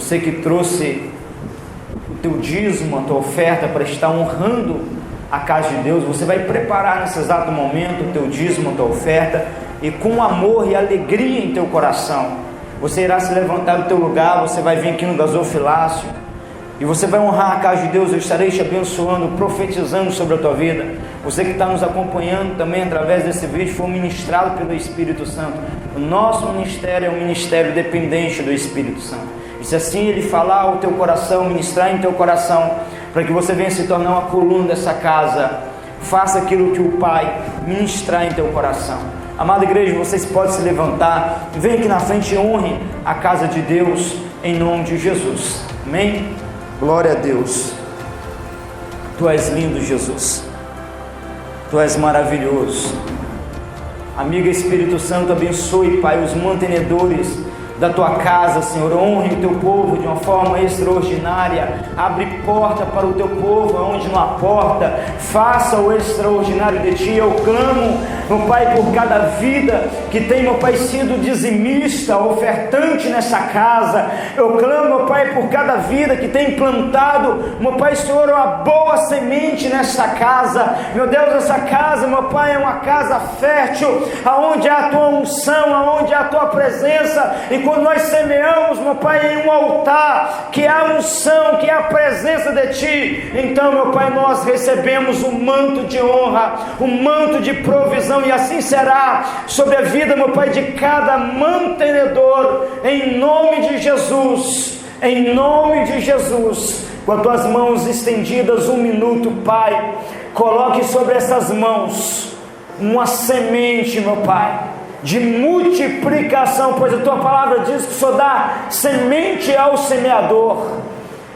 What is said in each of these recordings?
você que trouxe o teu dízimo, a tua oferta para estar honrando a casa de Deus, você vai preparar nesse exato momento o teu dízimo, a tua oferta, e com amor e alegria em teu coração, você irá se levantar do teu lugar, você vai vir aqui no gasofilácio, e você vai honrar a casa de Deus. Eu estarei te abençoando, profetizando sobre a tua vida. Você que está nos acompanhando também através desse vídeo, foi ministrado pelo Espírito Santo. O nosso ministério é um ministério dependente do Espírito Santo, e se assim Ele falar ao teu coração, ministrar em teu coração, para que você venha se tornar uma coluna dessa casa, faça aquilo que o Pai ministrar em teu coração. Amada igreja, vocês podem se levantar, vem aqui na frente e honre a casa de Deus, em nome de Jesus. Amém? Glória a Deus. Tu és lindo, Jesus. Tu és maravilhoso. Amiga, Espírito Santo, abençoe, Pai, os mantenedores da tua casa, Senhor. Honre o teu povo de uma forma extraordinária. Abre porta para o teu povo onde não há porta. Faça o extraordinário de ti. Eu clamo, meu Pai, por cada vida que tem, meu Pai, sido dizimista, ofertante nessa casa. Eu clamo, meu Pai, por cada vida que tem plantado, meu Pai, Senhor, uma boa semente nessa casa. Meu Deus, essa casa, meu Pai, é uma casa fértil, aonde há a tua unção, aonde há a tua presença. E quando nós semeamos, meu Pai, em um altar que há unção, que há a presença de Ti, então, meu Pai, nós recebemos um manto de honra, um manto de provisão, e assim será sobre a vida, meu Pai, de cada mantenedor, em nome de Jesus, em nome de Jesus. Com as tuas mãos estendidas, 1 minuto, Pai, coloque sobre essas mãos uma semente, meu Pai, de multiplicação, pois a tua palavra diz que só dá semente ao semeador.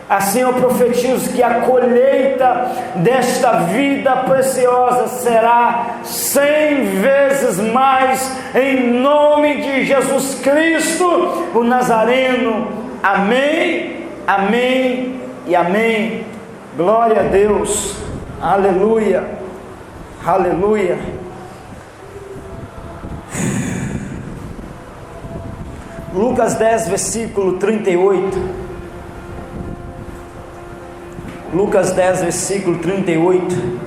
Assim eu profetizo que a colheita desta vida preciosa será 100 vezes mais, em nome de Jesus Cristo, o Nazareno. Amém, amém e amém. Glória a Deus. Aleluia, aleluia. Lucas 10, versículo 38. Lucas 10, versículo 38.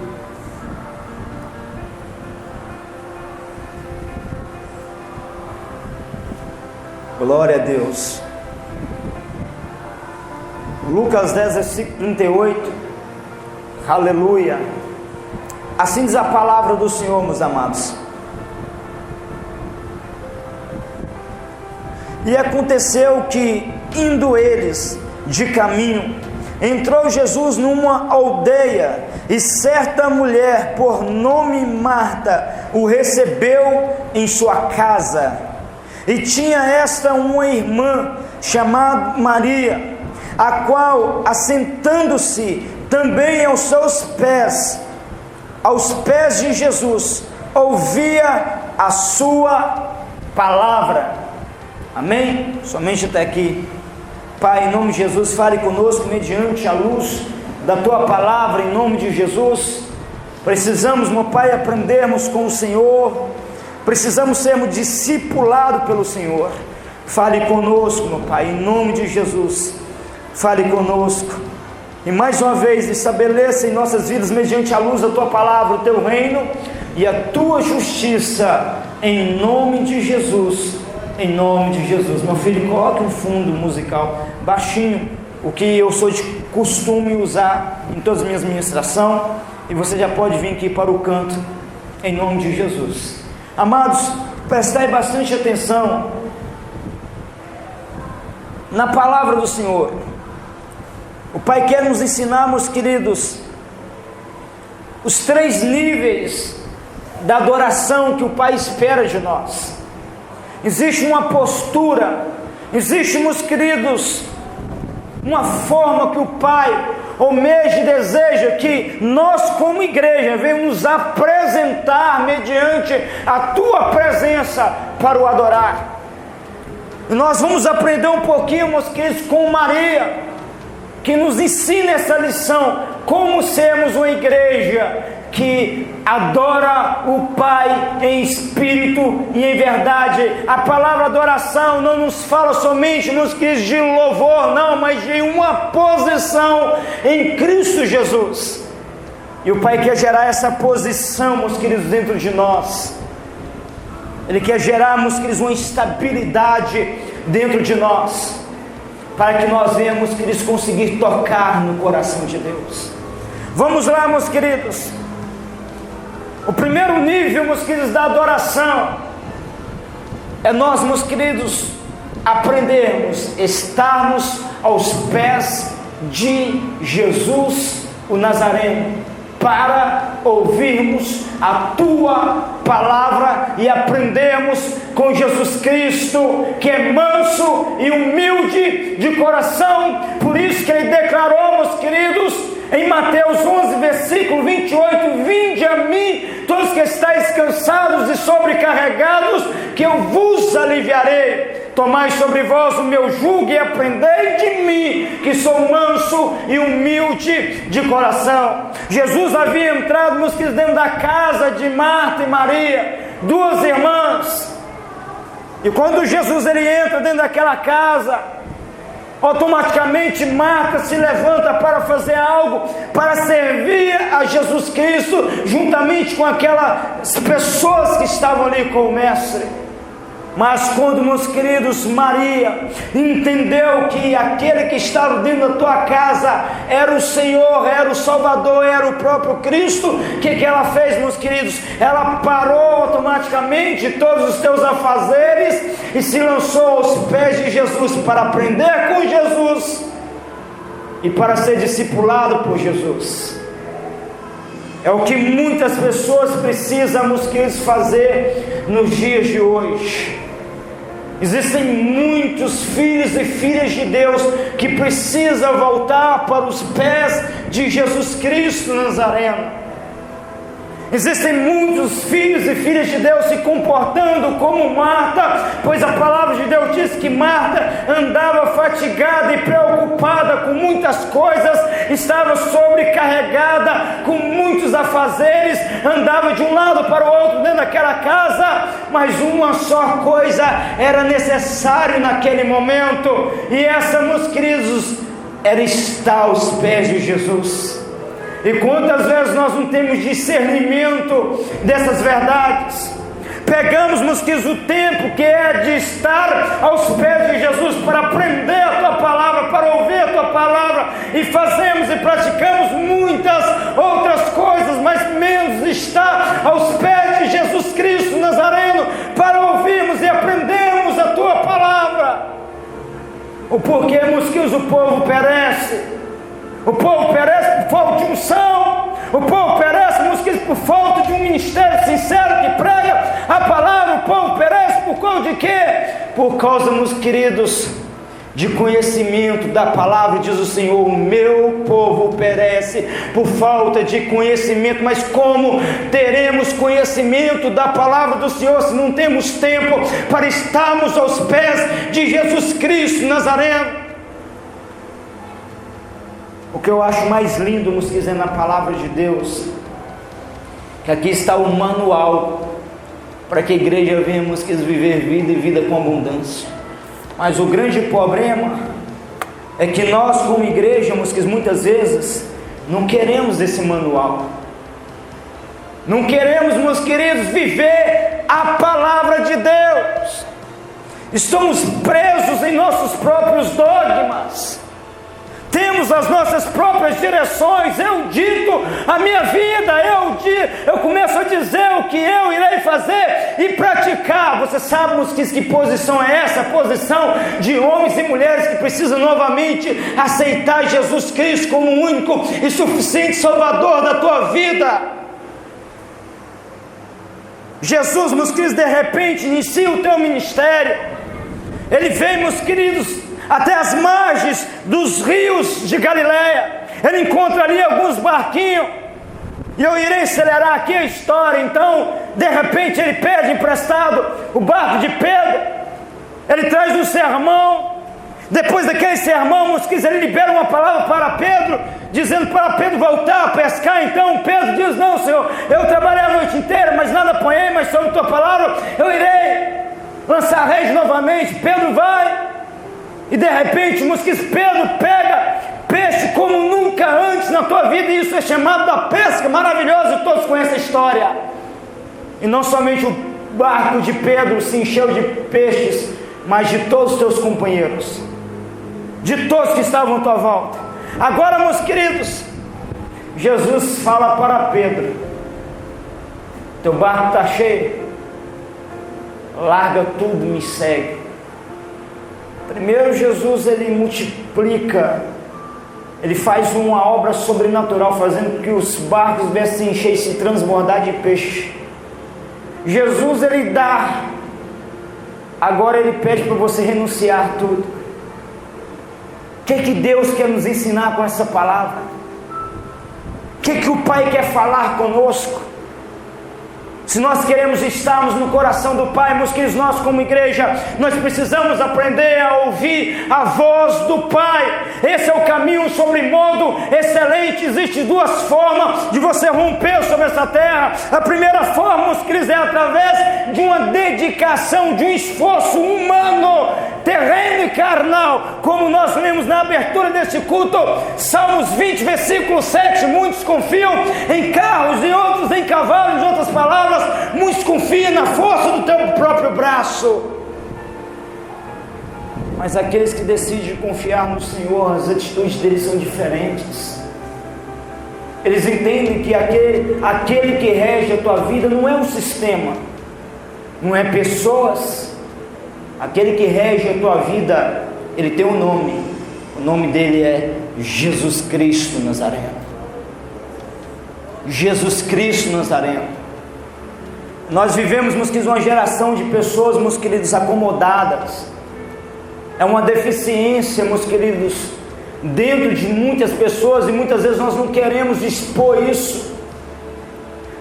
Glória a Deus. Lucas 10, versículo 38. Aleluia. Assim diz a palavra do Senhor, meus amados. E aconteceu que, indo eles de caminho, entrou Jesus numa aldeia, e certa mulher, por nome Marta, o recebeu em sua casa. E tinha esta uma irmã, chamada Maria, a qual, assentando-se também aos pés de Jesus, ouvia a sua palavra. Amém? Somente até aqui. Pai, em nome de Jesus, fale conosco mediante a luz da tua palavra, em nome de Jesus. Precisamos, meu Pai, aprendermos com o Senhor, precisamos sermos discipulados pelo Senhor. Fale conosco, meu Pai, em nome de Jesus. Fale conosco, e mais uma vez estabeleça em nossas vidas, mediante a luz da tua palavra, o teu reino e a tua justiça, em nome de Jesus. Em nome de Jesus. Meu filho, coloque um fundo musical baixinho, o que eu sou de costume usar em todas as minhas ministrações, e você já pode vir aqui para o canto, em nome de Jesus. Amados, prestai bastante atenção na palavra do Senhor. O Pai quer nos ensinar, meus queridos, os 3 níveis da adoração que o Pai espera de nós. Existe uma postura, existe, meus queridos, uma forma que o Pai almeja e deseja que nós, como igreja, venhamos nos apresentar mediante a tua presença para o adorar. E nós vamos aprender um pouquinho, meus queridos, com Maria, que nos ensina essa lição, como sermos uma igreja que adora o Pai em espírito e em verdade. A palavra adoração não nos fala somente, meus queridos, de louvor, não, mas de uma posição em Cristo Jesus. E o Pai quer gerar essa posição, meus queridos, dentro de nós. Ele quer gerar, meus queridos, uma estabilidade dentro de nós, para que nós venhamos, queridos, conseguir tocar no coração de Deus. Vamos lá, meus queridos. O primeiro nível, meus queridos, da adoração é nós, meus queridos, aprendermos, estarmos aos pés de Jesus, o Nazareno, para ouvirmos a tua palavra e aprendermos com Jesus Cristo, que é manso e humilde de coração. Por isso que ele declarou, meus queridos, em Mateus 11, versículo 28, vinde a mim, todos que estáis cansados e sobrecarregados, que eu vos aliviarei. Tomai sobre vós o meu jugo e aprendei de mim, que sou manso e humilde de coração. Jesus havia entrado, meus queridos, dentro da casa de Marta e Maria, duas irmãs. E quando Jesus ele entra dentro daquela casa, automaticamente Marta se levanta para fazer algo, para servir a Jesus Cristo, juntamente com aquelas pessoas que estavam ali com o Mestre. Mas quando, meus queridos, Maria entendeu que aquele que estava dentro da tua casa era o Senhor, era o Salvador, era o próprio Cristo, o que ela fez, meus queridos? Ela parou automaticamente todos os teus afazeres e se lançou aos pés de Jesus para aprender com Jesus e para ser discipulado por Jesus. É o que muitas pessoas precisam, meus queridos, fazer nos dias de hoje. Existem muitos filhos e filhas de Deus que precisam voltar para os pés de Jesus Cristo Nazareno. Existem muitos filhos e filhas de Deus se comportando como Marta, pois a palavra de Deus diz que Marta andava fatigada e preocupada com muitas coisas, estava sobrecarregada com muitos afazeres, andava de um lado para o outro dentro daquela casa, mas uma só coisa era necessário naquele momento, e essa, meus queridos, era estar aos pés de Jesus. E quantas vezes nós não temos discernimento dessas verdades? Pegamos, meus queridos, o tempo que é de estar aos pés de Jesus para aprender a tua palavra, para ouvir a tua palavra, e fazemos e praticamos muitas outras coisas, mas menos estar aos pés de Jesus Cristo Nazareno para ouvirmos e aprendermos a tua palavra. O porquê, meus queridos, o povo perece. O povo perece por falta de unção. O povo perece, meus queridos, por falta de um ministério sincero que prega a palavra. O povo perece por causa de quê? Por causa, meus queridos, de conhecimento da palavra. Diz o Senhor: o meu povo perece por falta de conhecimento. Mas como teremos conhecimento da palavra do Senhor se não temos tempo para estarmos aos pés de Jesus Cristo Nazareno? O que eu acho mais lindo, nos quiser, na palavra de Deus, que aqui está o manual para que a igreja venha, nos quiser, viver vida e vida com abundância. Mas o grande problema é que nós, como igreja, muitas vezes não queremos esse manual, não queremos, meus queridos, viver a palavra de Deus. Estamos presos em nossos próprios dogmas, temos as nossas próprias direções. Eu dito a minha vida, eu começo a dizer o que eu irei fazer e praticar. Você sabe, meus queridos, que posição é essa? A posição de homens e mulheres que precisam novamente aceitar Jesus Cristo como o único e suficiente Salvador da tua vida. Jesus, meus queridos, de repente inicia o teu ministério. Ele vem, meus queridos, até as margens dos rios de Galileia. Ele encontra ali alguns barquinhos, e eu irei acelerar aqui a história. Então, de repente, ele pede emprestado o barco de Pedro. Ele traz um sermão. Depois daquele sermão, ele libera uma palavra para Pedro, dizendo para Pedro voltar a pescar. Então Pedro diz: não, Senhor, eu trabalhei a noite inteira, mas nada apanhei, mas sobre tua palavra eu irei lançar a rede novamente. Pedro vai, e de repente, Pedro pega peixe como nunca antes na tua vida, e isso é chamado da pesca, maravilhoso, e todos conhecem a história. E não somente o barco de Pedro se encheu de peixes, mas de todos os teus companheiros, de todos que estavam à tua volta. Agora, meus queridos, Jesus fala para Pedro: teu barco está cheio, larga tudo, me segue. Primeiro, Jesus, ele multiplica, ele faz uma obra sobrenatural, fazendo que os barcos viessem se encher e se transbordar de peixe. Jesus, ele dá, agora ele pede para você renunciar tudo. O que Deus quer nos ensinar com essa palavra? O que o Pai quer falar conosco? Se nós queremos estarmos no coração do Pai, meus queridos, nós como igreja, nós precisamos aprender a ouvir a voz do Pai. Esse é o caminho sobre modo excelente. Existem duas formas de você romper sobre essa terra. A primeira forma, meus queridos, é através de uma dedicação, de um esforço humano, terreno e carnal, como nós lemos na abertura deste culto, Salmos 20, versículo 7, muitos confiam em carros e outros em cavalos. Em outras palavras, muitos confiam na força do teu próprio braço. Mas aqueles que decidem confiar no Senhor, as atitudes deles são diferentes. Eles entendem que aquele que rege a tua vida não é um sistema, não é pessoas. Aquele que rege a tua vida, ele tem um nome. O nome dele é Jesus Cristo Nazareno. Jesus Cristo Nazareno. Nós vivemos, meus queridos, uma geração de pessoas, meus queridos, acomodadas. É uma deficiência, meus queridos, dentro de muitas pessoas, e muitas vezes nós não queremos expor isso.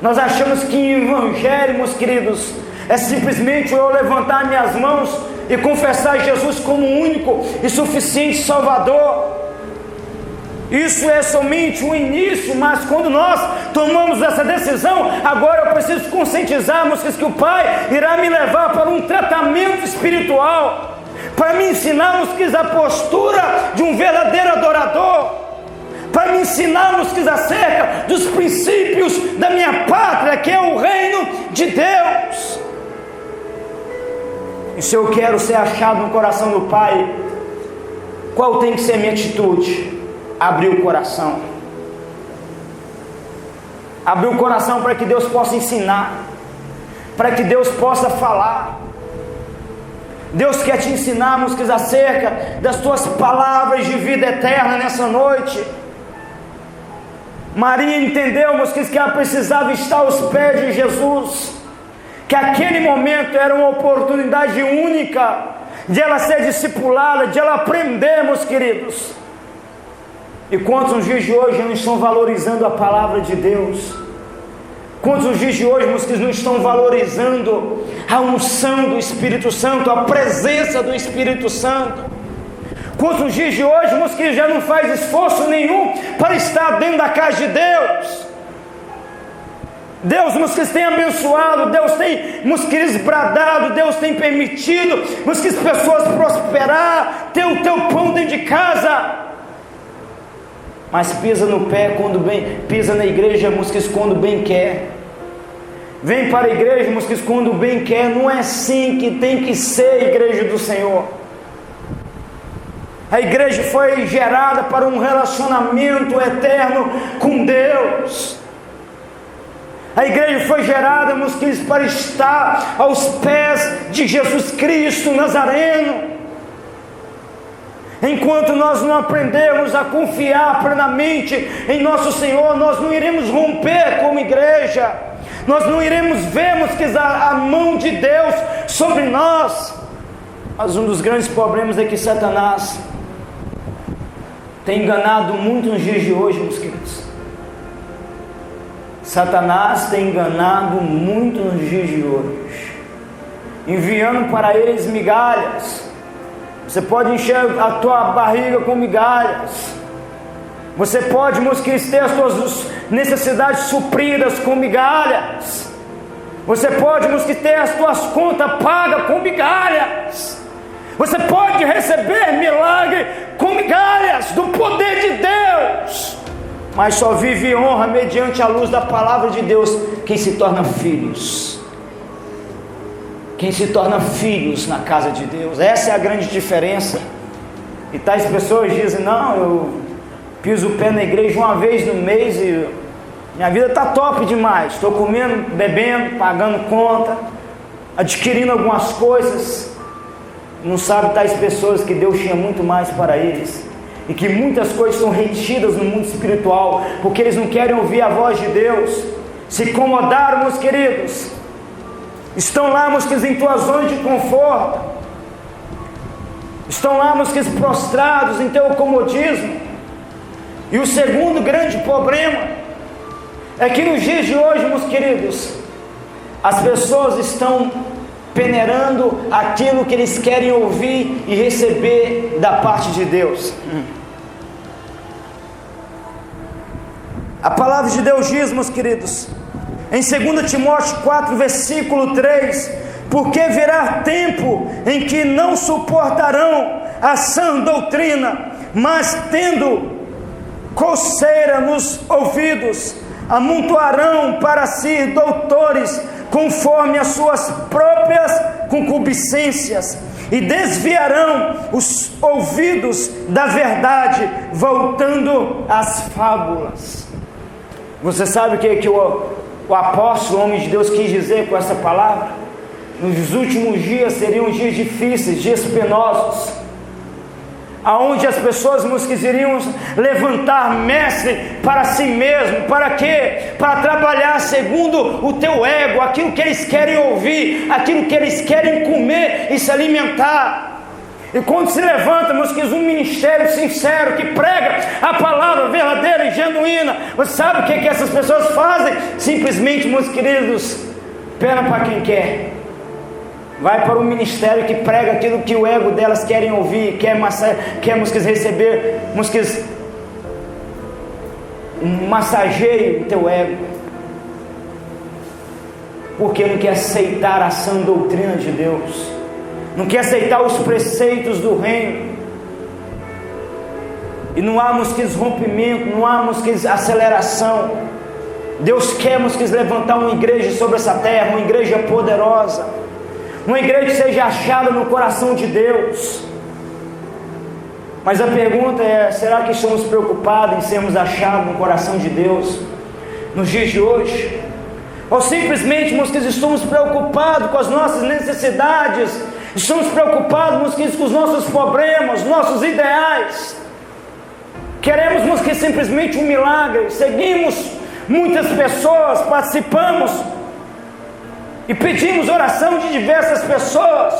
Nós achamos que o evangelho, meus queridos, é simplesmente eu levantar minhas mãos e confessar Jesus como o único e suficiente Salvador. Isso é somente o início, mas quando nós tomamos essa decisão, agora eu preciso conscientizarmos que o Pai irá me levar para um tratamento espiritual, para me ensinarmos que a postura de um verdadeiro adorador, para me ensinarmos que acerca dos princípios da minha pátria, que é o reino de Deus. E se eu quero ser achado no coração do Pai, qual tem que ser a minha atitude? Abrir o coração. Abrir o coração para que Deus possa ensinar, para que Deus possa falar. Deus quer te ensinar, músicas, acerca das tuas palavras de vida eterna nessa noite. Maria entendeu, músicas, que ela precisava estar aos pés de Jesus, que aquele momento era uma oportunidade única de ela ser discipulada, de ela aprender, meus queridos. E quantos nos dias de hoje não estão valorizando a palavra de Deus? Quantos nos dias de hoje, meus queridos, não estão valorizando a unção do Espírito Santo, a presença do Espírito Santo? Quantos nos dias de hoje, meus queridos, já não faz esforço nenhum para estar dentro da casa de Deus? Deus, meus queridos, tem abençoado, Deus tem, meus queridos, bradado, Deus tem permitido, meus queridos, pessoas prosperar, ter o teu pão dentro de casa. Mas pisa no pé quando bem, pisa na igreja, meus queridos, quando bem quer. Vem para a igreja, meus queridos, quando bem quer. Não é assim que tem que ser a igreja do Senhor. A igreja foi gerada para um relacionamento eterno com Deus. A igreja foi gerada, meus queridos, para estar aos pés de Jesus Cristo Nazareno. Enquanto nós não aprendermos a confiar plenamente em nosso Senhor, nós não iremos romper como igreja. Nós não iremos ver, meus queridos, a mão de Deus sobre nós. Mas um dos grandes problemas é que Satanás tem enganado muito nos dias de hoje, meus queridos. Satanás tem enganado muito nos dias de hoje, enviando para eles migalhas. Você pode encher a tua barriga com migalhas. Você pode, meus queridos, ter as suas necessidades supridas com migalhas. Você pode, meus queridos, ter as suas contas pagas com migalhas. Você pode receber milagre com migalhas do poder de Deus. Mas só vive e honra mediante a luz da palavra de Deus quem se torna filhos. Quem se torna filhos na casa de Deus. Essa é a grande diferença. E tais pessoas dizem: não, eu piso o pé na igreja uma vez no mês e minha vida está top demais. Estou comendo, bebendo, pagando conta, adquirindo algumas coisas. Não sabe tais pessoas que Deus tinha muito mais para eles. E que muitas coisas são retidas no mundo espiritual, porque eles não querem ouvir a voz de Deus. Se incomodaram, meus queridos. Estão lá, meus queridos, em tua zona de conforto. Estão lá, meus queridos, prostrados em teu comodismo. E o segundo grande problema é que nos dias de hoje, meus queridos, as pessoas estão peneirando aquilo que eles querem ouvir e receber da parte de Deus. A palavra de Deus diz, meus queridos, em 2 Timóteo 4, versículo 3: porque virá tempo em que não suportarão a sã doutrina, mas tendo coceira nos ouvidos, amontoarão para si doutores conforme as suas próprias concupiscências, e desviarão os ouvidos da verdade, voltando às fábulas. Você sabe o que o apóstolo, o homem de Deus, quis dizer com essa palavra? Nos últimos dias seriam dias difíceis, dias penosos, aonde as pessoas iriam levantar mestre para si mesmo. Para quê? Para trabalhar segundo o teu ego, aquilo que eles querem ouvir, aquilo que eles querem comer e se alimentar. E quando se levanta, meus queridos, um ministério sincero que prega a palavra verdadeira e genuína, você sabe o que essas pessoas fazem? Simplesmente, meus queridos, pena para quem quer. Vai para um ministério que prega aquilo que o ego delas querem ouvir, quer receber, massageie o teu ego, porque não quer aceitar a sã doutrina de Deus, não quer aceitar os preceitos do reino. E não há, rompimento, não há, aceleração. Deus quer, levantar uma igreja sobre essa terra, uma igreja poderosa, uma igreja que seja achada no coração de Deus. Mas a pergunta é: será que estamos preocupados em sermos achados no coração de Deus nos dias de hoje? Ou simplesmente, meus queridos, estamos preocupados com as nossas necessidades, estamos preocupados, meus queridos, com os nossos problemas, nossos ideais? Queremos, meus queridos, simplesmente um milagre. Seguimos muitas pessoas, participamos e pedimos oração de diversas pessoas,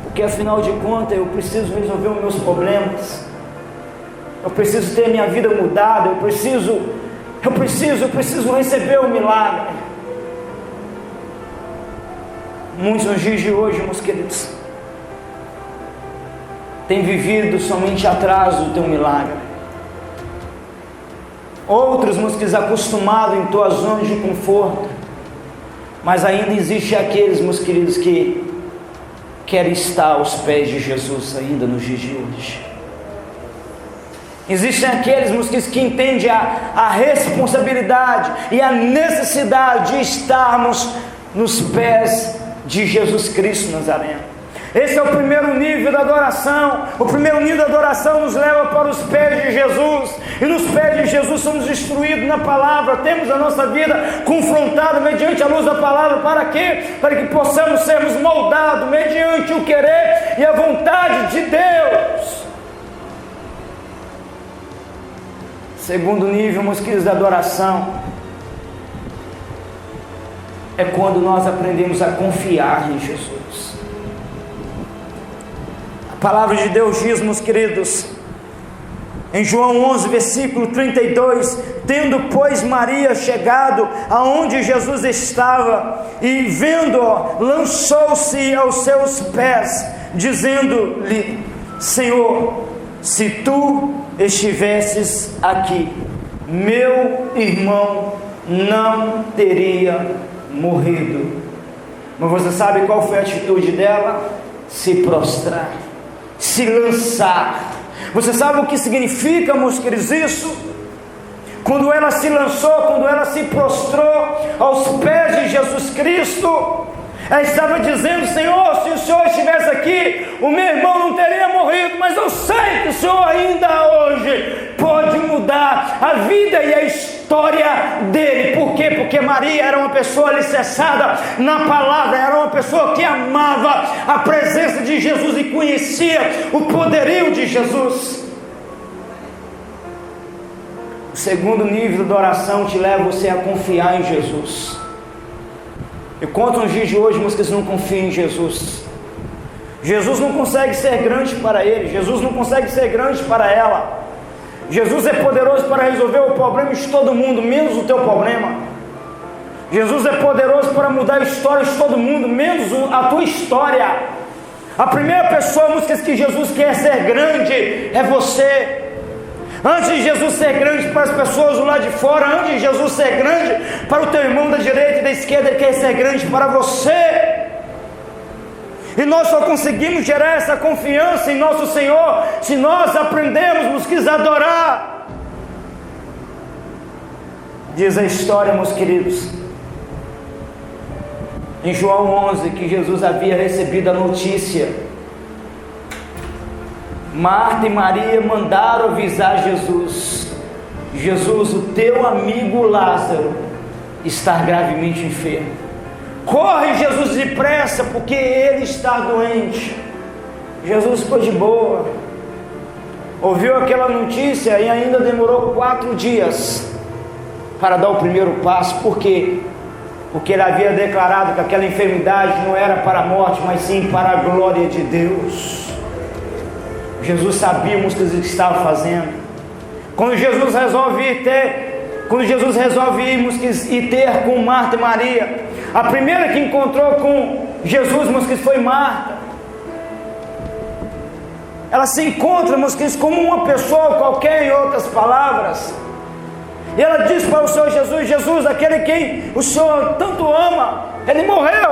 porque afinal de contas eu preciso resolver os meus problemas, eu preciso ter minha vida mudada, eu preciso receber o milagre. Muitos nos dias de hoje, meus queridos, têm vivido somente atrás do teu milagre. Outros, meus queridos, acostumados em tua zona de conforto. Mas ainda existe aqueles, meus queridos, que querem estar aos pés de Jesus ainda nos dias de hoje. Existem aqueles, meus queridos, que entendem a responsabilidade e a necessidade de estarmos nos pés de Jesus Cristo Nazareno. Esse é o primeiro nível da adoração. O primeiro nível da adoração nos leva para os pés de Jesus. E nos pés de Jesus somos instruídos na palavra. Temos a nossa vida confrontada mediante a luz da palavra. Para quê? Para que possamos sermos moldados mediante o querer e a vontade de Deus. Segundo nível, meus queridos, da adoração é quando nós aprendemos a confiar em Jesus. A palavra de Deus diz, meus queridos, em João 11, versículo 32: tendo, pois, Maria chegado aonde Jesus estava, e vendo-o, lançou-se aos seus pés, dizendo-lhe: Senhor, se tu estivesses aqui, meu irmão não teria morrido. Mas você sabe qual foi a atitude dela? Se prostrar, se lançar. Você sabe o que significa, meus queridos, isso? Quando ela se lançou, quando ela se prostrou aos pés de Jesus Cristo, ela estava dizendo: Senhor, se o Senhor estivesse aqui, o meu irmão não teria morrido, mas eu sei que o Senhor ainda hoje pode mudar a vida e a história dele. Por quê? Porque Maria era uma pessoa alicerçada na palavra, era uma pessoa que amava a presença de Jesus e conhecia o poderio de Jesus. O segundo nível da oração te leva você a confiar em Jesus. E quantos nos dias de hoje músicas não confiam em Jesus? Jesus não consegue ser grande para ele, Jesus não consegue ser grande para ela. Jesus é poderoso para resolver o problema de todo mundo, menos o teu problema. Jesus é poderoso para mudar a história de todo mundo, menos a tua história. A primeira pessoa, músicas, que Jesus quer ser grande é você. Antes de Jesus ser grande para as pessoas do lado de fora, antes de Jesus ser grande para o teu irmão da direita e da esquerda, Ele quer ser grande para você. E nós só conseguimos gerar essa confiança em nosso Senhor se nós aprendermos a adorar. Diz a história, meus queridos, em João 11, que Jesus havia recebido a notícia. Marta e Maria mandaram avisar Jesus: Jesus, o teu amigo Lázaro está gravemente enfermo. Corre, Jesus, depressa, porque ele está doente. Jesus ficou de boa, ouviu aquela notícia e ainda demorou 4 dias para dar o primeiro passo. Por quê? Porque ele havia declarado que aquela enfermidade não era para a morte, mas sim para a glória de Deus. Jesus sabia o que estava fazendo. Quando Jesus resolve ir ter com Marta e Maria, a primeira que encontrou com Jesus, músicas, foi Marta. Ela se encontra, músicas, como uma pessoa qualquer, em outras palavras. E ela diz para o Senhor Jesus: Jesus, aquele quem o Senhor tanto ama, ele morreu.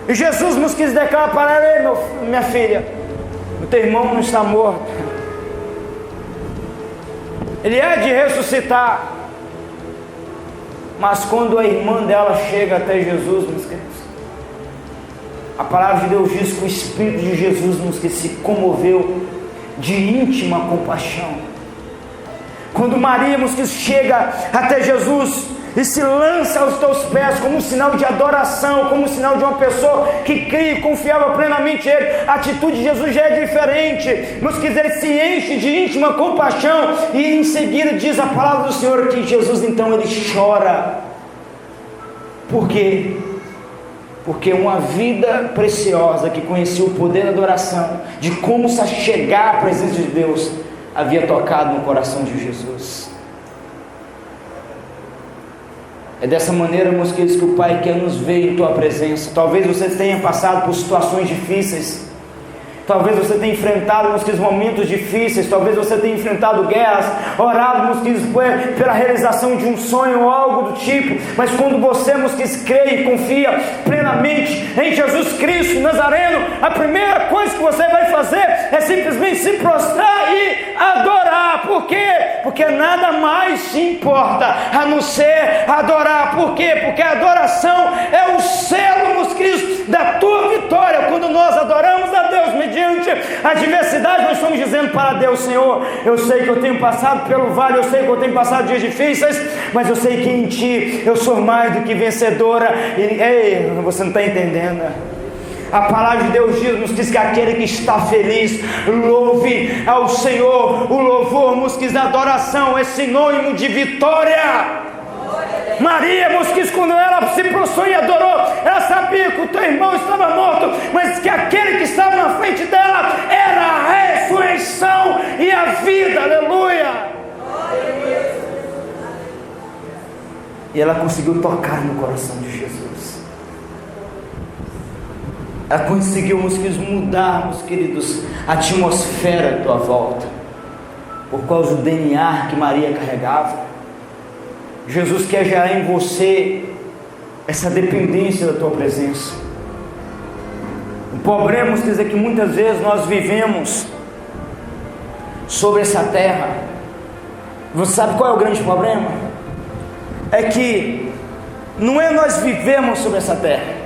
E Jesus nos quis declarar para ela: minha filha, o teu irmão não está morto, ele é de ressuscitar. Mas quando a irmã dela chega até Jesus, meus queridos, a palavra de Deus diz que o Espírito de Jesus nos que se comoveu de íntima compaixão. Quando Maria, meus queridos, chega até Jesus e se lança aos teus pés como um sinal de adoração, como um sinal de uma pessoa que cria e confiava plenamente em Ele, a atitude de Jesus já é diferente. Mas quiser, ele se enche de íntima compaixão, e em seguida diz a palavra do Senhor que Jesus então ele chora. Por quê? Porque uma vida preciosa que conhecia o poder da adoração, de como se chegar à presença de Deus, havia tocado no coração de Jesus. É dessa maneira, meus queridos, que o Pai quer nos ver em Tua presença. Talvez você tenha passado por situações difíceis, talvez você tenha enfrentado, meus queridos, momentos difíceis, talvez você tenha enfrentado guerras, orado, meus queridos, pela realização de um sonho ou algo do tipo. Mas quando você, meus queridos, crê e confia plenamente em Jesus Cristo Nazareno, a primeira coisa que você vai fazer é simplesmente se prostrar e adorar. Por quê? Porque nada mais se importa a não ser adorar. Por quê? Porque a adoração é o selo, meus queridos, da tua vitória. Quando nós adoramos a Deus mediante a adversidade, nós estamos dizendo para Deus: Senhor, eu sei que eu tenho passado pelo vale, eu sei que eu tenho passado dias difíceis, mas eu sei que em Ti eu sou mais do que vencedora. Ei, você não está entendendo, né? A palavra de Deus nos diz que aquele que está feliz, louve ao Senhor. O louvor, nos diz, a adoração é sinônimo de vitória. Maria, mosquis, quando ela se prostrou e adorou, ela sabia que o teu irmão estava morto, mas que aquele que estava na frente dela era a ressurreição e a vida. Aleluia! E ela conseguiu tocar no coração de Jesus. ela conseguiu, meus queridos, mudar, meus queridos, a atmosfera à tua volta, por causa do DNA que Maria carregava. Jesus quer gerar em você essa dependência da tua presença. O problema, meus queridos, é que muitas vezes nós vivemos sobre essa terra. Você sabe qual é o grande problema? É que não é nós vivemos sobre essa terra.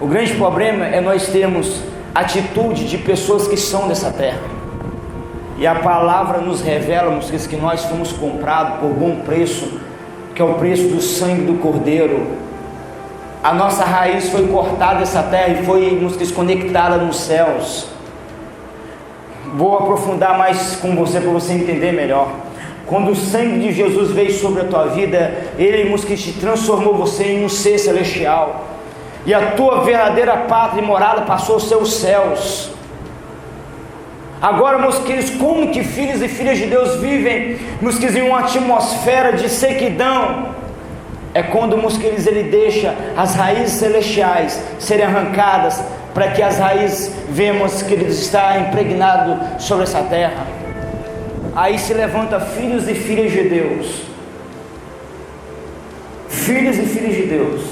O grande problema é nós termos atitude de pessoas que são dessa terra. E a palavra nos revela, meus queridos, que nós fomos comprados por bom preço, que é o preço do sangue do Cordeiro. A nossa raiz foi cortada dessa terra e foi, meus queridos, conectada nos céus. Vou aprofundar mais com você para você entender melhor. Quando o sangue de Jesus veio sobre a tua vida, Ele, meus queridos, te transformou você em um ser celestial. E a tua verdadeira pátria e morada passou aos seus céus. Agora, meus queridos, como que filhos e filhas de Deus vivem, meus queridos, em uma atmosfera de sequidão? É quando, meus queridos, Ele deixa as raízes celestiais serem arrancadas, para que as raízes, vemos, queridos, estar impregnado sobre essa terra. Aí se levanta filhos e filhas de Deus, filhos e filhas de Deus,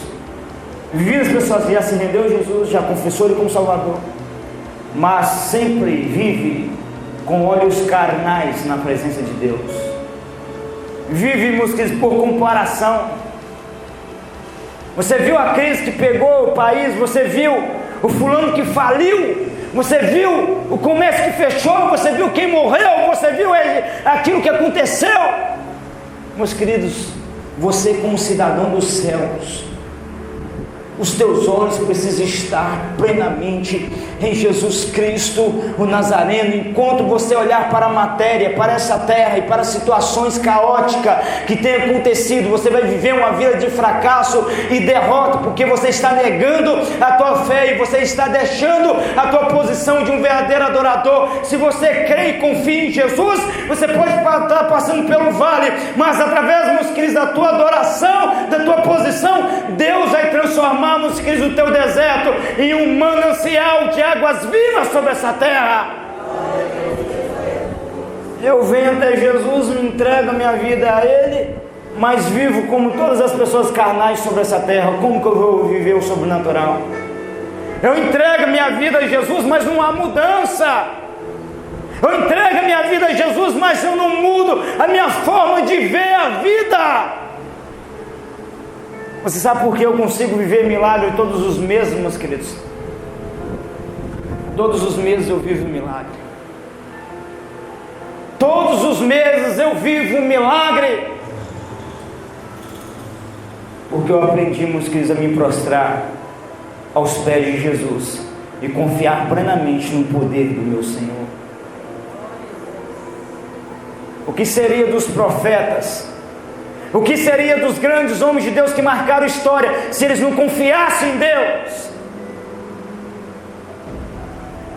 vividas pessoas que já se rendeu a Jesus, já confessou Ele como Salvador, mas sempre vive com olhos carnais na presença de Deus. Vive, meus queridos, por comparação. Você viu a crise que pegou o país, você viu o fulano que faliu, você viu o comércio que fechou, você viu quem morreu, você viu aquilo que aconteceu. Meus queridos, você como cidadão dos céus, os teus olhos precisam estar plenamente em Jesus Cristo, o Nazareno. Enquanto você olhar para a matéria, para essa terra e para as situações caóticas que tem acontecido, você vai viver uma vida de fracasso e derrota, porque você está negando a tua fé e você está deixando a tua posição de um verdadeiro adorador. Se você crê e confia em Jesus, você pode estar passando pelo vale, mas através, meus queridos, da tua adoração, da tua posição, Deus vai transformar, meus queridos, o teu deserto em um manancial de águas vivas sobre essa terra. Eu venho até Jesus, me entrego a minha vida a Ele, mas vivo como todas as pessoas carnais sobre essa terra. Como que eu vou viver o sobrenatural? Eu entrego a minha vida a Jesus, mas não há mudança. Eu entrego a minha vida a Jesus, mas eu não mudo a minha forma de ver a vida. Você sabe por que eu consigo viver milagre todos os meses, meus queridos? Todos os meses eu vivo um milagre. Todos os meses eu vivo um milagre. Porque eu aprendi, meus queridos, a me prostrar aos pés de Jesus e confiar plenamente no poder do meu Senhor. O que seria dos profetas? O que seria dos grandes homens de Deus que marcaram a história se eles não confiassem em Deus?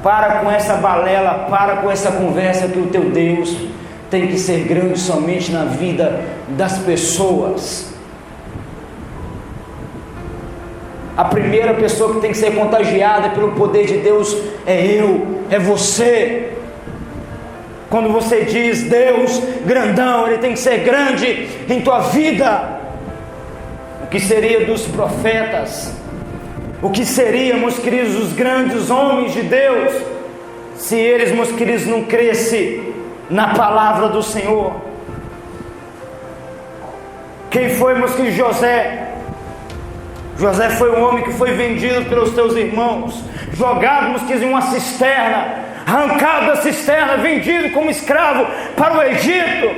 Para com essa balela, para com essa conversa que o teu Deus tem que ser grande somente na vida das pessoas. A primeira pessoa que tem que ser contagiada pelo poder de Deus é eu, é você. Quando você diz Deus grandão, Ele tem que ser grande em tua vida. O que seria dos profetas? O que seriam, meus queridos, os grandes homens de Deus, se eles, meus queridos, não crescem na palavra do Senhor? Quem foi, meus queridos? José. José foi um homem que foi vendido pelos seus irmãos, jogado, meus queridos, em uma cisterna, arrancado da cisterna, vendido como escravo para o Egito.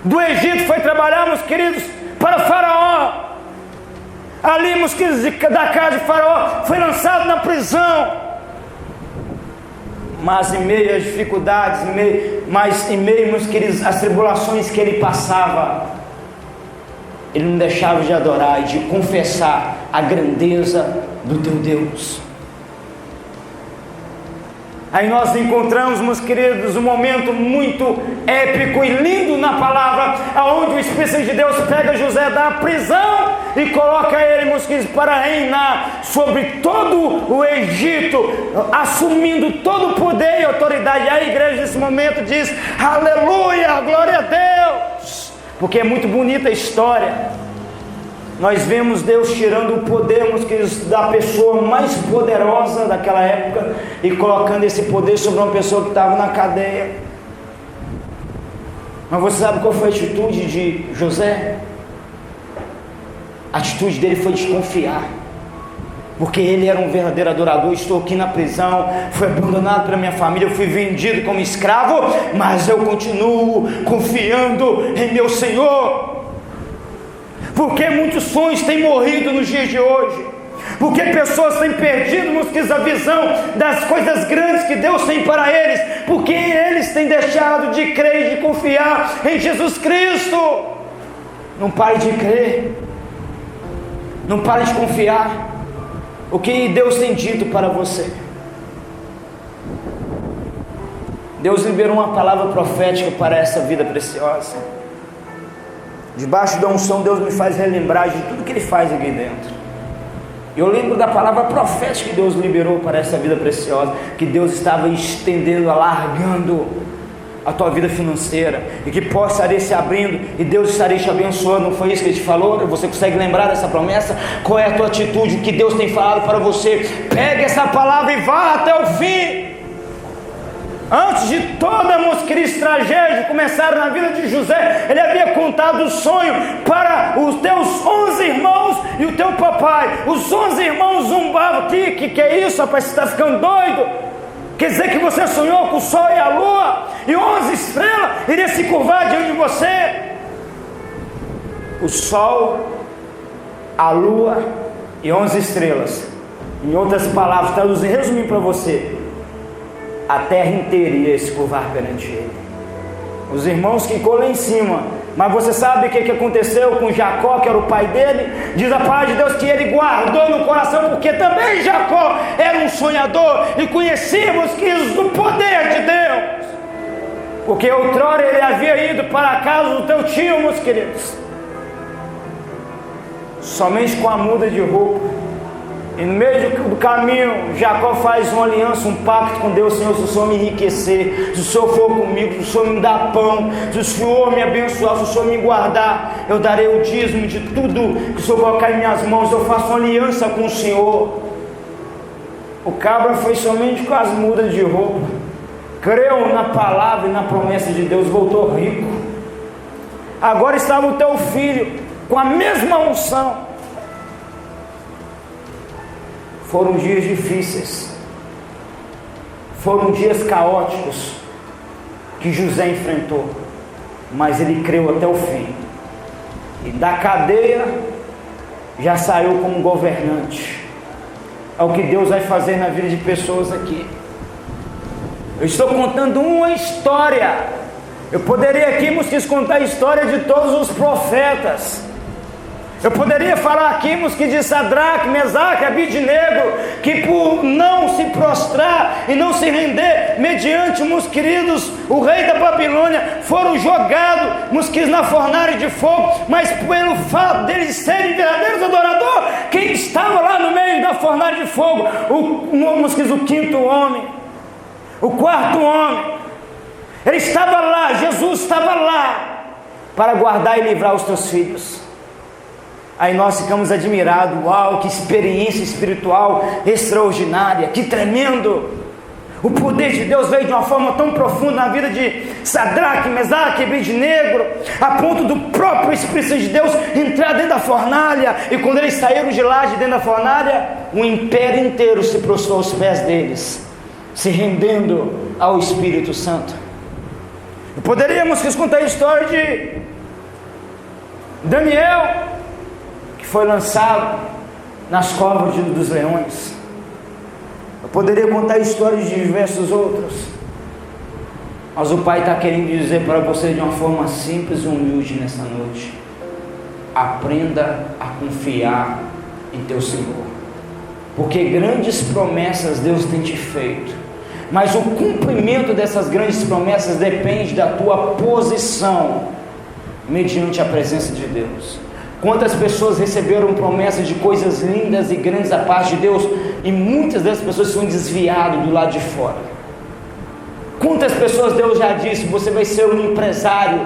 Do Egito foi trabalhar, meus queridos, para Faraó. Ali, meus queridos, da casa de Faraó, foi lançado na prisão. Mas em meio às dificuldades, em meio, meus queridos, às tribulações que ele passava, ele não deixava de adorar e de confessar a grandeza do teu Deus. Aí nós encontramos, meus queridos, um momento muito épico e lindo na palavra, aonde o Espírito de Deus pega José da prisão e coloca ele, meus queridos, para reinar sobre todo o Egito, assumindo todo o poder e autoridade. E a igreja nesse momento diz: aleluia, glória a Deus, porque é muito bonita a história. Nós vemos Deus tirando o poder, meus queridos, da pessoa mais poderosa daquela época e colocando esse poder sobre uma pessoa que estava na cadeia. Mas você sabe qual foi a atitude de José? A atitude dele foi desconfiar, porque ele era um verdadeiro adorador. Estou aqui na prisão, fui abandonado pela minha família, eu fui vendido como escravo, mas eu continuo confiando em meu Senhor. Porque muitos sonhos têm morrido nos dias de hoje, porque pessoas têm perdido, meus queridos, a visão das coisas grandes que Deus tem para eles, porque eles têm deixado de crer e de confiar em Jesus Cristo. Não pare de crer, não pare de confiar o que Deus tem dito para você. Deus liberou uma palavra profética para essa vida preciosa. Debaixo da unção, Deus me faz relembrar de tudo que Ele faz aqui dentro. Eu lembro da palavra profética que Deus liberou para essa vida preciosa, que Deus estava estendendo, alargando a tua vida financeira, e que estaria se abrindo, e Deus estaria te abençoando. Não foi isso que Ele te falou? Você consegue lembrar dessa promessa? Qual é a tua atitude? O que Deus tem falado para você? Pegue essa palavra e vá até o fim. Antes de toda a tragédia começar na vida de José, ele havia contado o sonho para os teus 11 irmãos e o teu papai. Os 11 irmãos zombavam: que é isso, rapaz, você está ficando doido? Quer dizer que você sonhou com o sol e a lua, e 11 estrelas iriam se curvar diante de você? O sol, a lua e 11 estrelas. Em outras palavras, traduzindo, resumindo para você, a terra inteira ia se curvar perante ele. Os irmãos ficou lá em cima. Mas você sabe o que aconteceu com Jacó, que era o pai dele? Diz a palavra de Deus que ele guardou no coração, porque também Jacó era um sonhador e conhecíamos que do poder de Deus, porque outrora ele havia ido para a casa do teu tio, meus queridos, somente com a muda de roupa. E no meio do caminho, Jacó faz uma aliança, um pacto com Deus: Senhor, se o Senhor me enriquecer, se o Senhor for comigo, se o Senhor me dar pão, se o Senhor me abençoar, se o Senhor me guardar, eu darei o dízimo de tudo que o Senhor colocar em minhas mãos. Eu faço uma aliança com o Senhor. O cabra foi somente com as mudas de roupa, creu na palavra e na promessa de Deus, voltou rico. Agora estava o teu filho com a mesma unção. Foram dias difíceis, foram dias caóticos que José enfrentou, mas ele creu até o fim, e da cadeia já saiu como governante. É o que Deus vai fazer na vida de pessoas aqui. Eu estou contando uma história. Eu poderia aqui, meus, contar a história de todos os profetas. Eu poderia falar aqui, que de Sadraque, Mesaque, Abidnego, que por não se prostrar e não se render mediante, meus queridos, o rei da Babilônia, foram jogados, meus queridos, na fornalha de fogo. Mas pelo fato deles serem verdadeiros adoradores, quem estava lá no meio da fornalha de fogo? Meus queridos, o quinto homem, o quarto homem, ele estava lá, Jesus estava lá para guardar e livrar os teus filhos. Aí nós ficamos admirados: uau, que experiência espiritual extraordinária, que tremendo! O poder de Deus veio de uma forma tão profunda na vida de Sadraque, Mesaque e Abidnego, a ponto do próprio Espírito de Deus entrar dentro da fornalha. E quando eles saíram de lá, de dentro da fornalha, o império inteiro se prostrou aos pés deles, se rendendo ao Espírito Santo. Poderíamos contar a história de Daniel, que foi lançado nas covas dos leões. Eu poderia contar histórias de diversos outros, mas o Pai está querendo dizer para você de uma forma simples e humilde nessa noite: aprenda a confiar em teu Senhor, porque grandes promessas Deus tem te feito, mas o cumprimento dessas grandes promessas depende da tua posição mediante a presença de Deus. Quantas pessoas receberam promessas de coisas lindas e grandes da parte de Deus, e muitas dessas pessoas são desviadas do lado de fora. Quantas pessoas Deus já disse, você vai ser um empresário,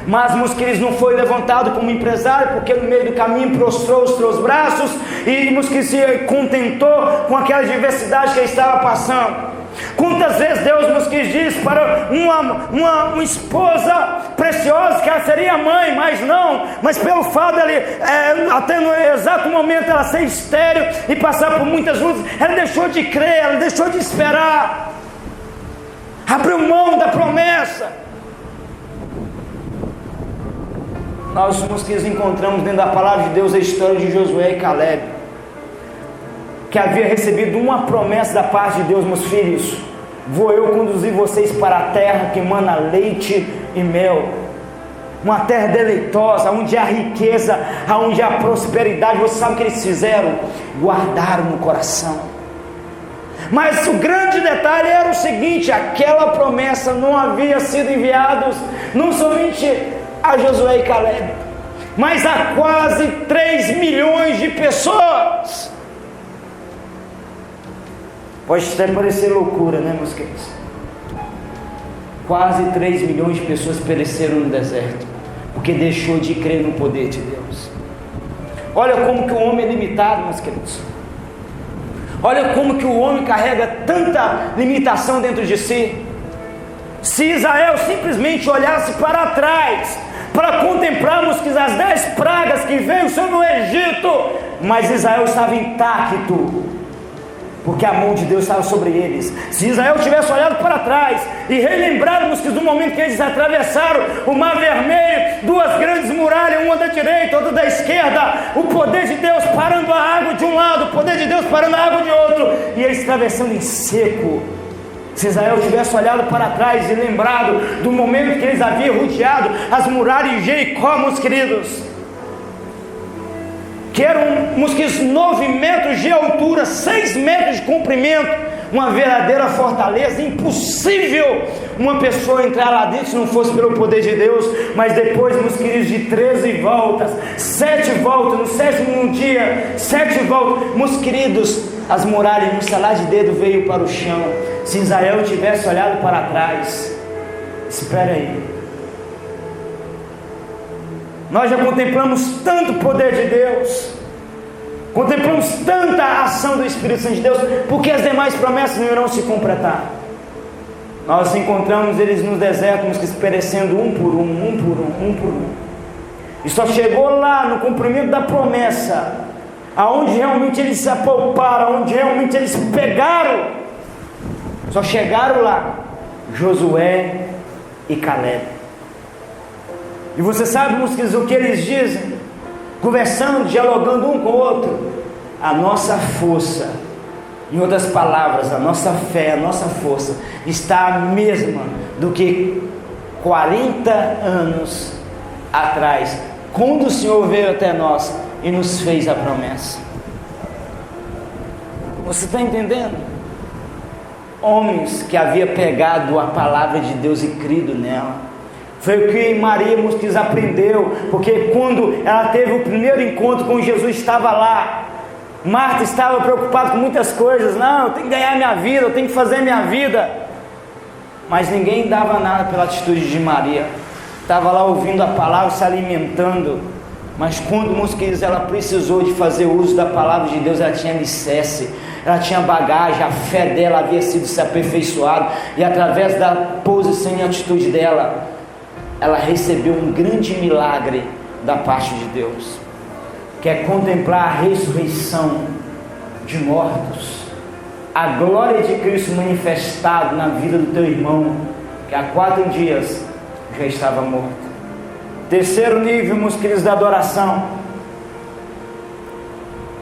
mas meus queridos, não foi levantado como empresário, porque no meio do caminho prostrou os seus braços, e meus queridos, se contentou com aquela diversidade que ele estava passando. Quantas vezes Deus nos quis dizer para uma esposa preciosa que ela seria mãe, mas pelo fato dele, até no exato momento ela ser estéril e passar por muitas lutas, ela deixou de crer, ela deixou de esperar, abriu mão da promessa. Nós encontramos dentro da palavra de Deus a história de Josué e Caleb, que havia recebido uma promessa da parte de Deus: meus filhos, vou eu conduzir vocês para a terra que emana leite e mel, uma terra deleitosa, onde há riqueza, onde há prosperidade. Você sabe o que eles fizeram? Guardaram no coração. Mas o grande detalhe era o seguinte: aquela promessa não havia sido enviada não somente a Josué e Caleb, mas a quase 3 milhões de pessoas. Pode até parecer loucura, né, meus queridos? Quase 3 milhões de pessoas pereceram no deserto, porque deixou de crer no poder de Deus. Olha como que o homem é limitado, meus queridos. Olha como que o homem carrega tanta limitação dentro de si. Se Israel simplesmente olhasse para trás, para contemplarmos que as 10 pragas que veio sobre o Egito, mas Israel estava intacto, porque a mão de Deus estava sobre eles. Se Israel tivesse olhado para trás e relembrarmos que do momento que eles atravessaram o Mar Vermelho, 2 grandes muralhas, uma da direita, outra da esquerda, o poder de Deus parando a água de um lado, o poder de Deus parando a água de outro, e eles atravessando em seco. Se Israel tivesse olhado para trás e lembrado do momento que eles haviam rodeado as muralhas de Jericó, meus queridos, que eram 9 metros de altura, 6 metros de comprimento, uma verdadeira fortaleza, impossível uma pessoa entrar lá dentro se não fosse pelo poder de Deus. Mas depois, meus queridos, de 13 voltas, 7 voltas, no 7º dia, 7 voltas, meus queridos, as muralhas, um estalar de dedo veio para o chão. Se Israel tivesse olhado para trás, espera aí, nós já contemplamos tanto poder de Deus, contemplamos tanta ação do Espírito Santo de Deus, porque as demais promessas não irão se completar. Nós encontramos eles no deserto, nos que perecendo um por um, e só chegou lá no cumprimento da promessa, aonde realmente eles se apalparam, onde realmente eles pegaram, só chegaram lá Josué e Caleb. E você sabe, meus queridos, o que eles dizem? Conversando, dialogando um com o outro: a nossa força, em outras palavras, a nossa fé, a nossa força está a mesma do que 40 anos atrás, quando o Senhor veio até nós e nos fez a promessa. Você está entendendo? Homens que haviam pegado a palavra de Deus e crido nela. Foi o que Maria Mosquiz aprendeu, porque quando ela teve o primeiro encontro com Jesus, estava lá. Marta estava preocupada com muitas coisas. Não, eu tenho que ganhar minha vida, eu tenho que fazer minha vida. Mas ninguém dava nada pela atitude de Maria. Estava lá ouvindo a palavra, se alimentando. Mas quando Mosquiz, ela precisou de fazer uso da palavra de Deus, ela tinha alicerce, ela tinha bagagem, a fé dela havia sido se aperfeiçoada, e através da posição e atitude dela, ela recebeu um grande milagre da parte de Deus, que é contemplar a ressurreição de mortos, a glória de Cristo manifestada na vida do teu irmão, que há 4 dias já estava morto. Terceiro nível, meus queridos, da adoração.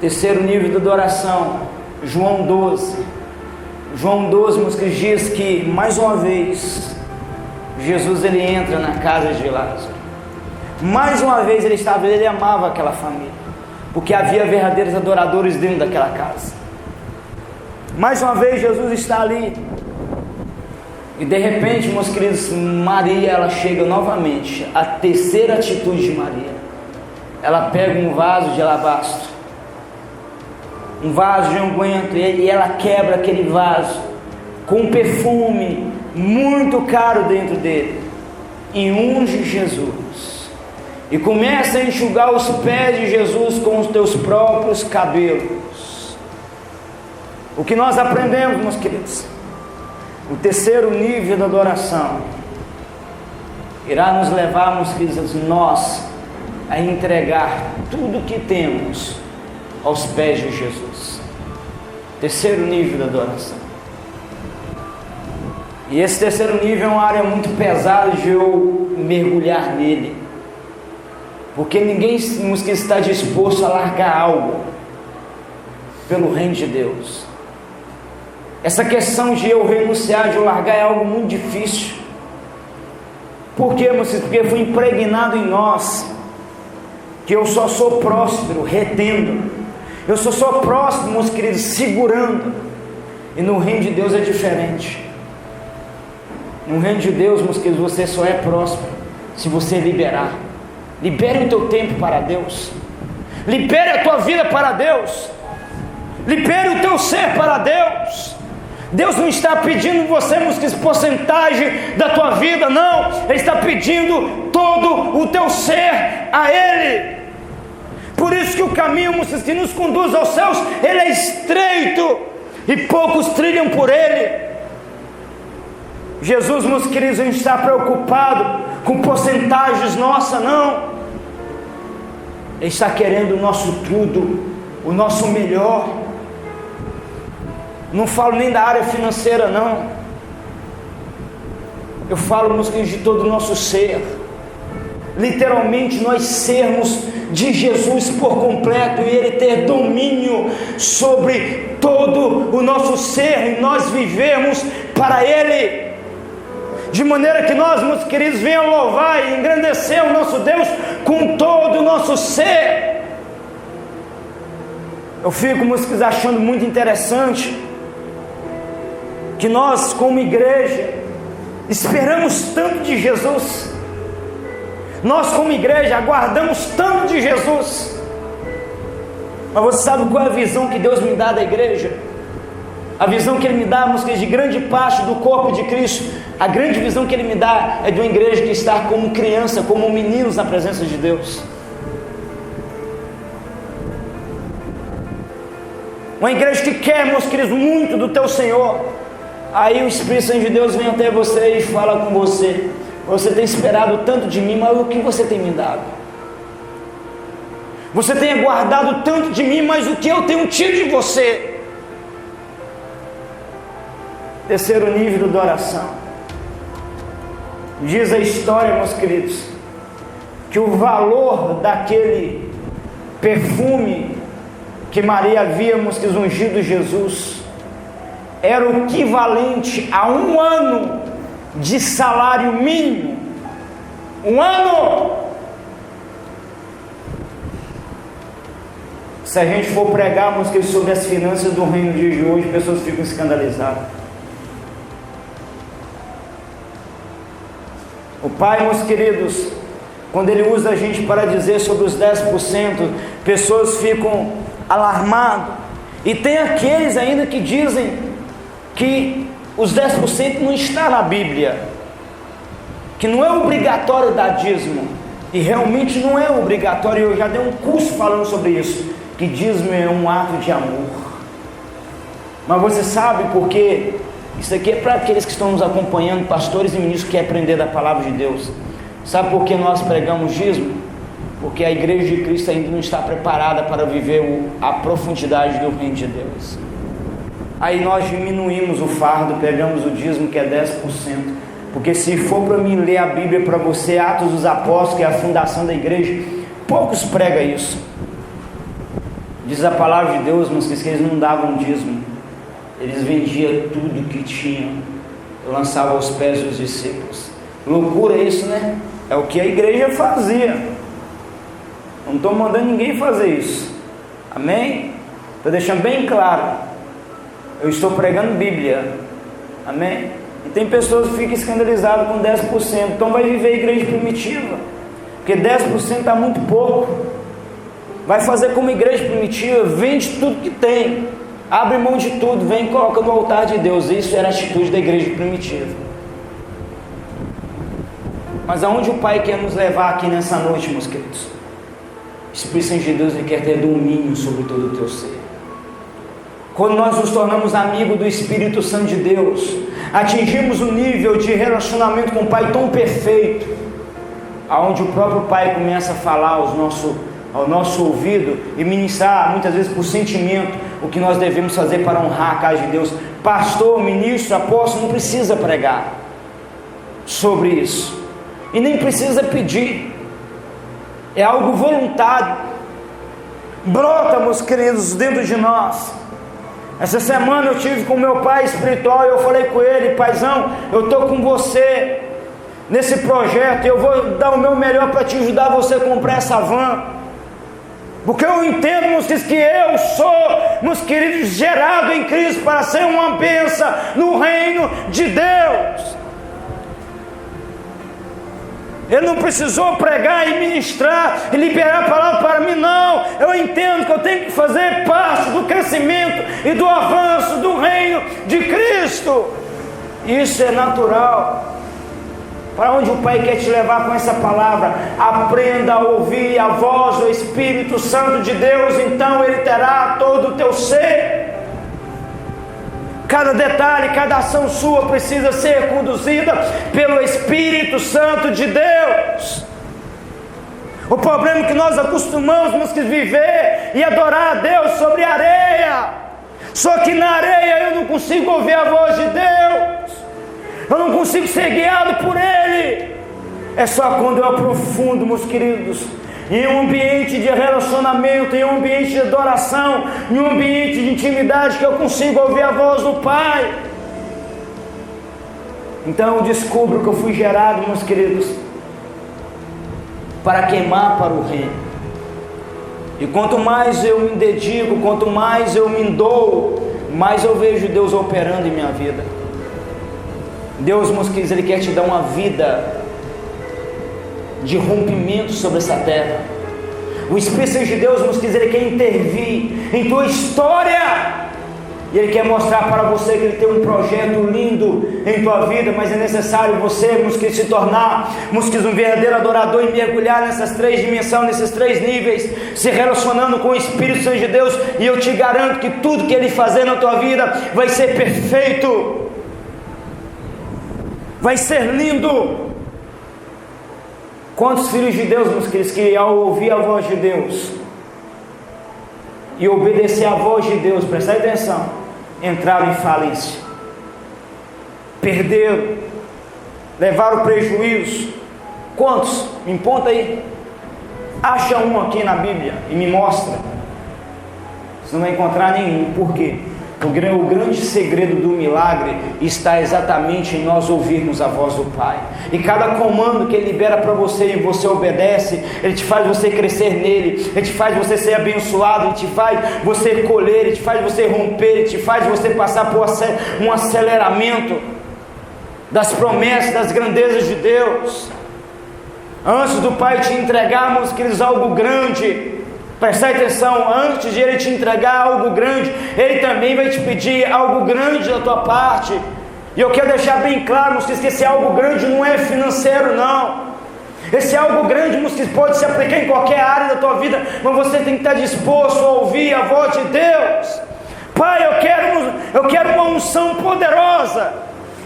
Terceiro nível da adoração, João 12. João 12, meus queridos, diz que mais uma vez Jesus ele entra na casa de Lázaro. Mais uma vez ele amava aquela família, porque havia verdadeiros adoradores dentro daquela casa. Mais uma vez Jesus está ali, E de repente, meus queridos, Maria, ela chega novamente, a terceira atitude de Maria. Ela pega um vaso de alabastro, um vaso de unguento, e ela quebra aquele vaso com um perfume muito caro dentro dele, e unge Jesus, e começa a enxugar os pés de Jesus com os teus próprios cabelos. O que nós aprendemos, meus queridos? O terceiro nível da adoração irá nos levar, meus queridos, nós a entregar tudo que temos aos pés de Jesus. Terceiro nível da adoração. E esse terceiro nível é uma área muito pesada de eu mergulhar nele, porque ninguém está disposto a largar algo pelo reino de Deus. Essa questão de eu renunciar, de eu largar, é algo muito difícil. Por quê, meus filhos? Porque foi impregnado em nós que eu só sou próspero retendo, eu só sou próspero, meus queridos, segurando. E no reino de Deus é diferente. No reino de Deus, meus queridos, você só é próspero se você liberar. Libere o teu tempo para Deus, libere a tua vida para Deus, libere o teu ser para Deus. Deus não está pedindo você, meus queridos, porcentagem da tua vida, não. Ele está pedindo todo o teu ser a Ele. Por isso que o caminho, meus queridos, que nos conduz aos céus, ele é estreito e poucos trilham por ele. Jesus, meus queridos, não está preocupado com porcentagens nossas, não. Ele está querendo o nosso tudo, o nosso melhor. Não falo nem da área financeira, não. Eu falo, meus queridos, de todo o nosso ser. Literalmente nós sermos de Jesus por completo, e Ele ter domínio sobre todo o nosso ser, e nós vivemos para Ele, de maneira que nós, meus queridos, venham louvar e engrandecer o nosso Deus com todo o nosso ser. Eu fico, meus queridos, achando muito interessante que nós, como igreja, esperamos tanto de Jesus. Nós, como igreja, aguardamos tanto de Jesus. Mas você sabe qual é a visão que Deus me dá da igreja? A visão que Ele me dá, meus queridos, de grande parte do corpo de Cristo. A grande visão que Ele me dá é de uma igreja que está como criança, como meninos na presença de Deus. Uma igreja que quer, meus queridos, muito do teu Senhor. Aí o Espírito Santo de Deus vem até você e fala com você: você tem esperado tanto de mim, mas o que você tem me dado? Você tem aguardado tanto de mim, mas o que eu tenho tido de você? Terceiro nível da oração. Diz a história, meus queridos, que o valor daquele perfume que Maria havia, meus queridos, ungido Jesus, era o equivalente a 1 ano de salário mínimo. 1 ano. Se a gente for pregar, meus queridos, sobre as finanças do reino de hoje, pessoas ficam escandalizadas. O Pai, meus queridos, quando Ele usa a gente para dizer sobre os 10%, pessoas ficam alarmadas. E tem aqueles ainda que dizem que os 10% não está na Bíblia, que não é obrigatório dar dízimo. E realmente não é obrigatório. Eu já dei um curso falando sobre isso, que dízimo é um ato de amor. Mas você sabe por quê? Isso aqui é para aqueles que estão nos acompanhando, pastores e ministros que querem aprender da palavra de Deus. Sabe por que nós pregamos dízimo? Porque a igreja de Cristo ainda não está preparada para viver a profundidade do reino de Deus. Aí nós diminuímos o fardo, pegamos o dízimo, que é 10%. Porque se for para mim ler a Bíblia para você, Atos dos Apóstolos, que é a fundação da igreja, poucos pregam isso. Diz a palavra de Deus, mas que eles não davam dízimo. Eles vendiam tudo que tinham, lançavam aos pés dos discípulos. Loucura isso, né? É o que a igreja fazia. Não estou mandando ninguém fazer isso. Amém? Estou deixando bem claro. Eu estou pregando Bíblia. Amém? E tem pessoas que ficam escandalizadas com 10%, então vai viver a igreja primitiva, porque 10% está muito pouco. Vai fazer como igreja primitiva, vende tudo que tem, abre mão de tudo, vem e coloca no altar de Deus. Isso era a atitude da igreja primitiva. Mas aonde o Pai quer nos levar aqui nessa noite, meus queridos? O Espírito Santo de Deus, ele quer ter domínio sobre todo o teu ser. Quando nós nos tornamos amigos do Espírito Santo de Deus, atingimos um nível de relacionamento com o Pai tão perfeito, aonde o próprio Pai começa a falar ao nosso ouvido e ministrar, muitas vezes por sentimento, o que nós devemos fazer para honrar a casa de Deus. Pastor, ministro, apóstolo, não precisa pregar sobre isso, e nem precisa pedir, é algo voluntário, brota, meus queridos, dentro de nós. Essa semana eu tive com meu pai espiritual e eu falei com ele: paizão, eu estou com você nesse projeto, eu vou dar o meu melhor para te ajudar você a comprar essa van, porque eu entendo, meus queridos, que eu sou, meus queridos, gerado em Cristo para ser uma bênção no reino de Deus. Ele não precisou pregar e ministrar e liberar a palavra para mim, não. Eu entendo que eu tenho que fazer parte do crescimento e do avanço do reino de Cristo. Isso é natural. Para onde o Pai quer te levar com essa palavra? Aprenda a ouvir a voz do Espírito Santo de Deus, então Ele terá todo o teu ser. Cada detalhe, cada ação sua precisa ser conduzida pelo Espírito Santo de Deus. O problema é que nós acostumamos a viver e adorar a Deus sobre a areia. Só que na areia eu não consigo ouvir a voz de Deus, eu não consigo ser guiado por Ele. É só quando eu aprofundo, meus queridos, em um ambiente de relacionamento, em um ambiente de adoração, em um ambiente de intimidade, que eu consigo ouvir a voz do Pai. Então eu descubro que eu fui gerado, meus queridos, para queimar para o reino. E quanto mais eu me dedico, quanto mais eu me dou, mais eu vejo Deus operando em minha vida. Deus, meus queridos, Ele quer te dar uma vida de rompimento sobre essa terra. O Espírito Santo de Deus, meus queridos, Ele quer intervir em tua história, e Ele quer mostrar para você que Ele tem um projeto lindo em tua vida. Mas é necessário você, meus queridos, se tornar, meus queridos, um verdadeiro adorador e mergulhar nessas três dimensões, nesses três níveis, se relacionando com o Espírito Santo de Deus. E eu te garanto que tudo que Ele fazer na tua vida vai ser perfeito, vai ser lindo. Quantos filhos de Deus, meus queridos, que ao ouvir a voz de Deus e obedecer a voz de Deus, prestar atenção, entraram em falência, perderam, levaram prejuízo? Quantos? Me aponta aí, acha um aqui na Bíblia e me mostra. Você não vai encontrar nenhum. Por quê? O grande segredo do milagre está exatamente em nós ouvirmos a voz do Pai. E cada comando que Ele libera para você e você obedece, Ele te faz você crescer nele, Ele te faz você ser abençoado, Ele te faz você colher, Ele te faz você romper, Ele te faz você passar por um aceleramento das promessas, das grandezas de Deus. Antes do Pai te entregar, meus queridos, algo grande, presta atenção, antes de Ele te entregar algo grande, Ele também vai te pedir algo grande da tua parte. E eu quero deixar bem claro, meus queridos, que esse algo grande não é financeiro, não. Esse algo grande, meus queridos, pode se aplicar em qualquer área da tua vida, mas você tem que estar disposto a ouvir a voz de Deus. Pai, eu quero uma unção poderosa,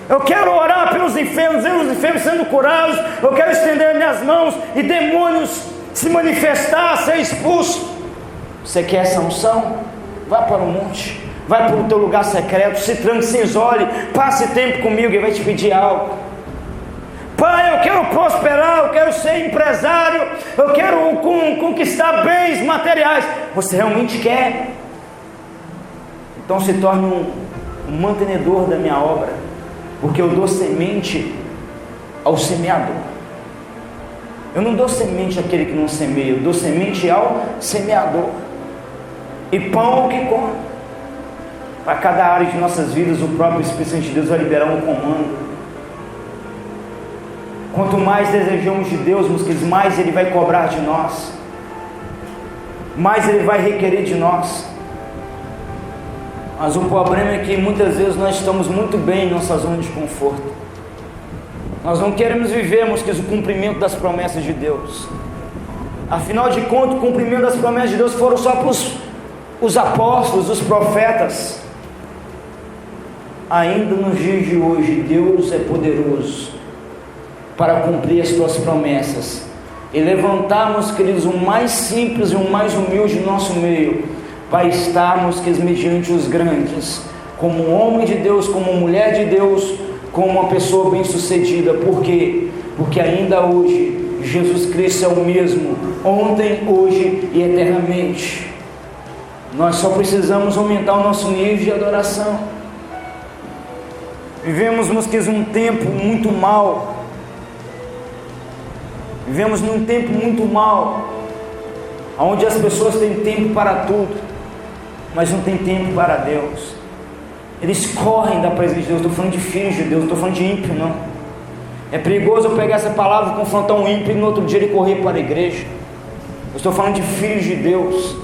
eu quero orar pelos enfermos, ver os enfermos sendo curados, eu quero estender minhas mãos e demônios se manifestar, ser expulso. Você quer essa unção? Vá para o monte, vai para o teu lugar secreto, se tranque, se isole, passe tempo comigo. Ele vai te pedir algo. Pai, eu quero prosperar, eu quero ser empresário, eu quero conquistar bens materiais. Você realmente quer? Então se torne um mantenedor da minha obra, porque eu dou semente ao semeador. Eu não dou semente àquele que não semeia, eu dou semente ao semeador. E pão que come. Para cada área de nossas vidas, o próprio Espírito Santo de Deus vai liberar um comando. Quanto mais desejamos de Deus, meus queridos, mais Ele vai cobrar de nós, mais Ele vai requerer de nós. Mas o problema é que muitas vezes nós estamos muito bem em nossa zona de conforto. Nós não queremos viver, meus queridos, o cumprimento das promessas de Deus. Afinal de contas, o cumprimento das promessas de Deus foram só para os apóstolos, os profetas. Ainda nos dias de hoje, Deus é poderoso para cumprir as suas promessas e levantar, meus queridos, o mais simples e o mais humilde do nosso meio, para estarmos, queridos, mediante os grandes, como um homem de Deus, como uma mulher de Deus, como uma pessoa bem sucedida. Por quê? Porque ainda hoje Jesus Cristo é o mesmo, ontem, hoje e eternamente. Nós só precisamos aumentar o nosso nível de adoração. Vivemos, meus queridos, um tempo muito mal. Vivemos num tempo muito mal, onde as pessoas têm tempo para tudo, mas não tem tempo para Deus. Eles correm da presença de Deus. Estou falando de filhos de Deus, não estou falando de ímpio, não. É perigoso eu pegar essa palavra e confrontar um ímpio e no outro dia ele correr para a igreja. Eu estou falando de filhos de Deus.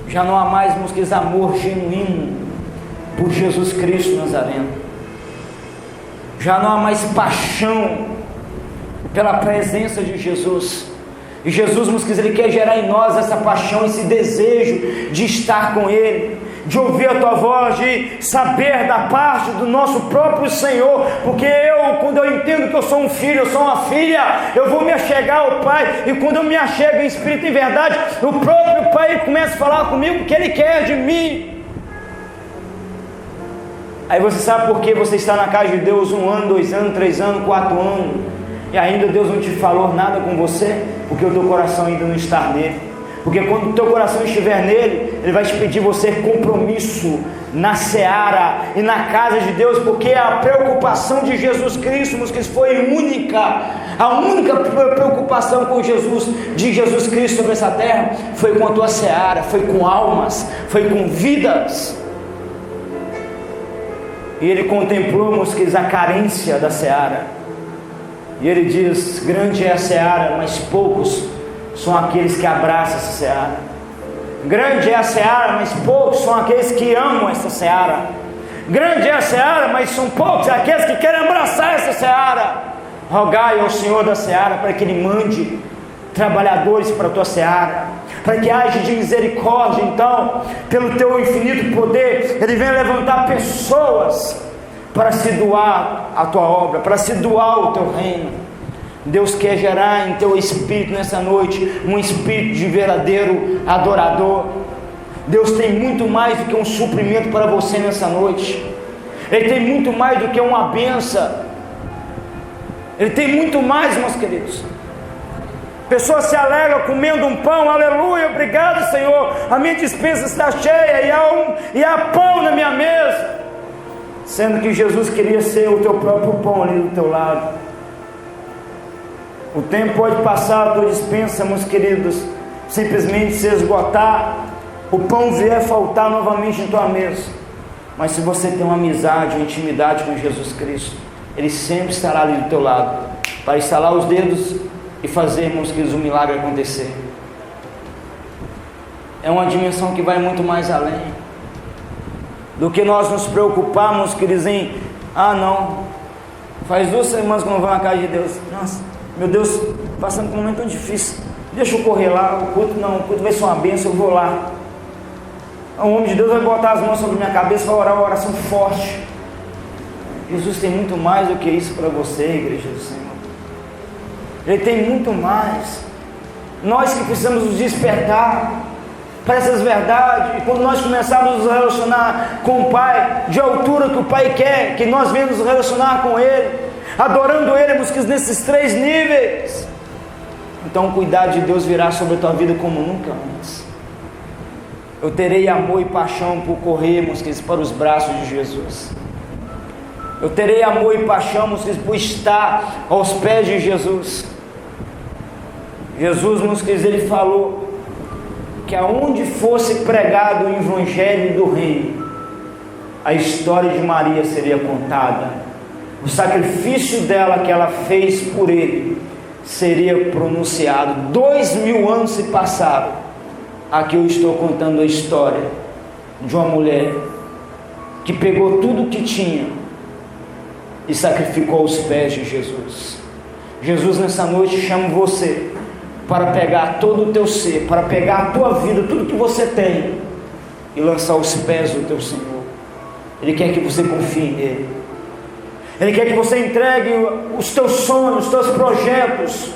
Já não há mais, meus queridos, amor genuíno por Jesus Cristo Nazareno. Já não há mais paixão pela presença de Jesus. E Jesus, meus queridos, Ele quer gerar em nós essa paixão, esse desejo de estar com Ele, de ouvir a Tua voz, de saber da parte do nosso próprio Senhor. Porque quando eu entendo que eu sou um filho, eu sou uma filha, eu vou me achegar ao Pai. E quando eu me achego em espírito e em verdade, o próprio Pai começa a falar comigo o que Ele quer de mim. Aí você sabe por que você está na casa de Deus 1 ano, 2 anos, 3 anos, 4 anos, e ainda Deus não te falou nada com você? Porque o teu coração ainda não está nele. Porque quando o teu coração estiver nele, Ele vai te pedir você compromisso na seara e na casa de Deus. Porque a preocupação de Jesus Cristo, que foi única, a única preocupação com de Jesus Cristo sobre essa terra, foi com a tua seara, foi com almas, foi com vidas. E Ele contemplou, meus queridos, a carência da seara. E Ele diz: grande é a seara, mas poucos são aqueles que abraçam essa seara. Grande é a seara, mas poucos são aqueles que amam essa seara. Grande é a seara, mas são poucos aqueles que querem abraçar essa seara. Rogai ao Senhor da seara para que Ele mande trabalhadores para a tua seara, para que haja de misericórdia. Então, pelo teu infinito poder, Ele vem levantar pessoas para se doar a tua obra, para se doar o teu reino. Deus quer gerar em teu espírito nessa noite um espírito de verdadeiro adorador. Deus tem muito mais do que um suprimento para você nessa noite. Ele tem muito mais do que uma bênção. Ele tem muito mais, meus queridos. Pessoas se alegram comendo um pão, aleluia, obrigado, Senhor, a minha despensa está cheia e há pão na minha mesa, sendo que Jesus queria ser o teu próprio pão ali do teu lado. O tempo pode passar, a tua despensa, meus queridos, simplesmente se esgotar, o pão vier faltar novamente em tua mesa, mas se você tem uma amizade, uma intimidade com Jesus Cristo, Ele sempre estará ali do teu lado, para estalar os dedos e fazermos, queridos, o milagre acontecer. É uma dimensão que vai muito mais além do que nós nos preocuparmos, queridos, em não, faz 2 semanas que eu não vou na casa de Deus. Nossa, meu Deus, passando por um momento tão difícil, deixa eu correr lá, o culto vai ser uma bênção, eu vou lá. O homem de Deus vai botar as mãos sobre minha cabeça e vai orar uma oração forte. Jesus tem muito mais do que isso para você, igreja do Senhor. Ele tem muito mais. Nós que precisamos nos despertar para essas verdades, e quando nós começarmos a nos relacionar com o Pai, de altura que o Pai quer, que nós venhamos nos relacionar com Ele, adorando Ele, nesses 3 níveis, então o cuidado de Deus virá sobre a tua vida como nunca antes. Eu terei amor e paixão por corrermos para os braços de Jesus. Eu terei amor e paixão por estar aos pés de Jesus. Jesus, Ele falou que aonde fosse pregado o Evangelho do Reino, a história de Maria seria contada. o sacrifício dela que ela fez por ele seria pronunciado. 2000 anos se passaram. Aqui eu estou contando a história de uma mulher que pegou tudo o que tinha e sacrificou aos pés de Jesus. Jesus nessa noite chama você para pegar todo o teu ser, para pegar a tua vida, tudo que você tem e lançar aos pés do teu Senhor. Ele quer que você confie nele. Ele quer que você entregue os teus sonhos, os teus projetos,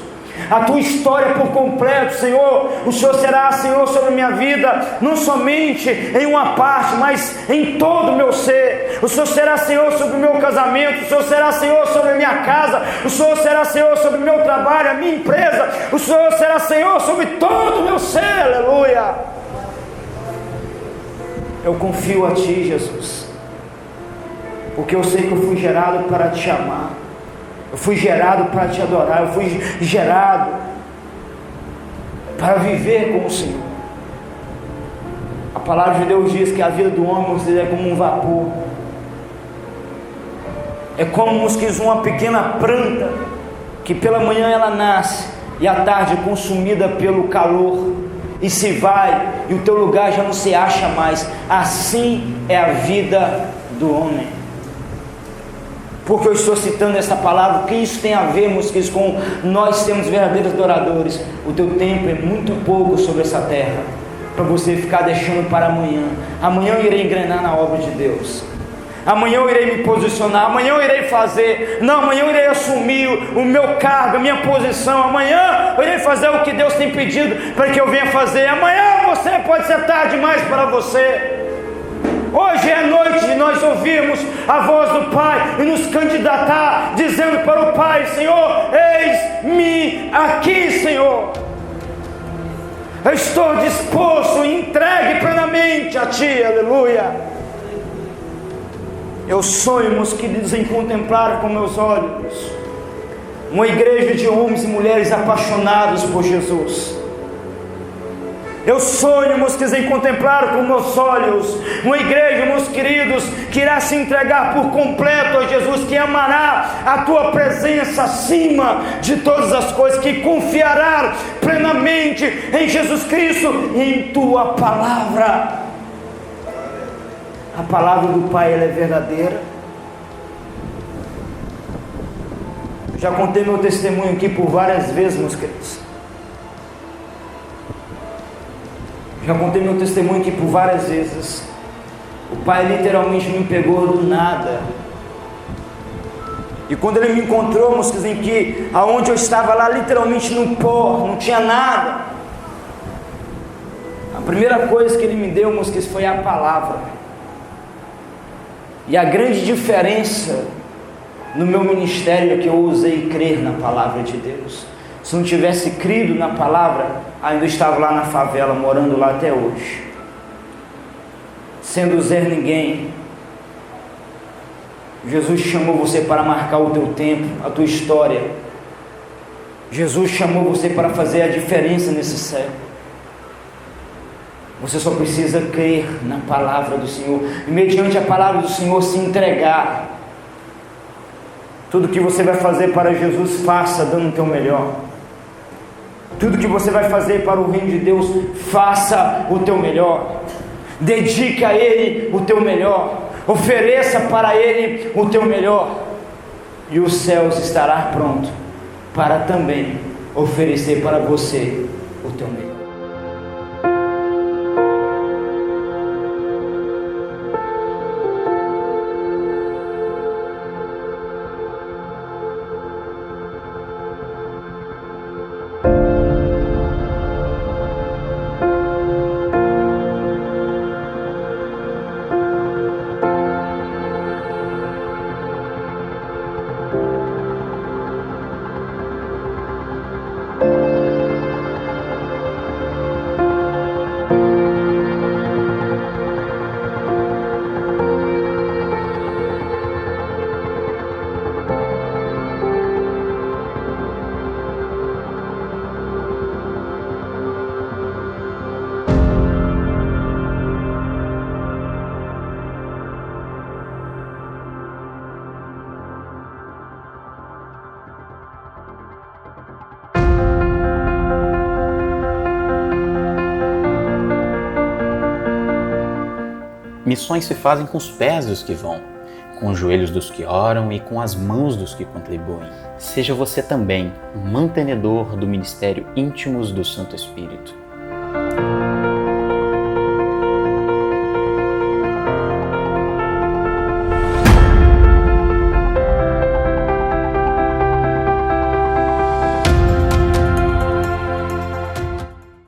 a tua história por completo. Senhor, o Senhor será Senhor sobre a minha vida, não somente em uma parte, mas em todo o meu ser. O Senhor será Senhor sobre o meu casamento, o Senhor será Senhor sobre a minha casa, o Senhor será Senhor sobre o meu trabalho, a minha empresa, o Senhor será Senhor sobre todo o meu ser. Aleluia! Eu confio a Ti, Jesus, porque eu sei que eu fui gerado para Te amar. Eu fui gerado para Te adorar. Eu fui gerado para viver com o Senhor. A palavra de Deus diz que a vida do homem é como um vapor. É como uma pequena planta que pela manhã ela nasce e à tarde é consumida pelo calor e se vai, e o teu lugar já não se acha mais. Assim é a vida do homem. Porque eu estou citando essa palavra, o que isso tem a ver, meus queridos, com nós sermos verdadeiros adoradores. O teu tempo é muito pouco sobre essa terra, para você ficar deixando para amanhã. Amanhã eu irei engrenar na obra de Deus. Amanhã eu irei me posicionar, amanhã eu irei fazer. Não, amanhã eu irei assumir o meu cargo, a minha posição. Amanhã eu irei fazer o que Deus tem pedido para que eu venha fazer. Amanhã você pode ser tarde demais para você. Hoje é noite de nós ouvirmos a voz do Pai e nos candidatar, dizendo para o Pai: Senhor, eis-me aqui, Senhor. Eu estou disposto e entregue plenamente a Ti, aleluia. Eu sonho, meus queridos, em contemplar com meus olhos uma igreja de homens e mulheres apaixonados por Jesus. Eu sonho, meus queridos, em contemplar com meus olhos uma igreja, meus queridos, que irá se entregar por completo a Jesus, que amará a Tua presença acima de todas as coisas, que confiará plenamente em Jesus Cristo e em Tua palavra. A palavra do Pai, ela é verdadeira. Já contei meu testemunho aqui por várias vezes, meus queridos. Já contei meu testemunho aqui por várias vezes. O Pai literalmente me pegou do nada. E quando Ele me encontrou, meus queridos, em que aonde eu estava lá, literalmente no pó, não tinha nada. A primeira coisa que Ele me deu, meus queridos, foi a palavra. E a grande diferença no meu ministério é que eu ousei crer na palavra de Deus. Se não tivesse crido na palavra, ainda estava lá na favela, morando lá até hoje, sendo Zé Ninguém. Jesus chamou você para marcar o teu tempo, a tua história. Jesus chamou você para fazer a diferença nesse século. Você só precisa crer na palavra do Senhor, e mediante a palavra do Senhor se entregar. Tudo que você vai fazer para Jesus, faça dando o teu melhor. Tudo que você vai fazer para o reino de Deus, faça o teu melhor. Dedique a Ele o teu melhor. Ofereça para Ele o teu melhor. E os céus estará pronto para também oferecer para você o teu melhor. Missões se fazem com os pés dos que vão, com os joelhos dos que oram e com as mãos dos que contribuem. Seja você também um mantenedor do ministério Íntimos do Santo Espírito.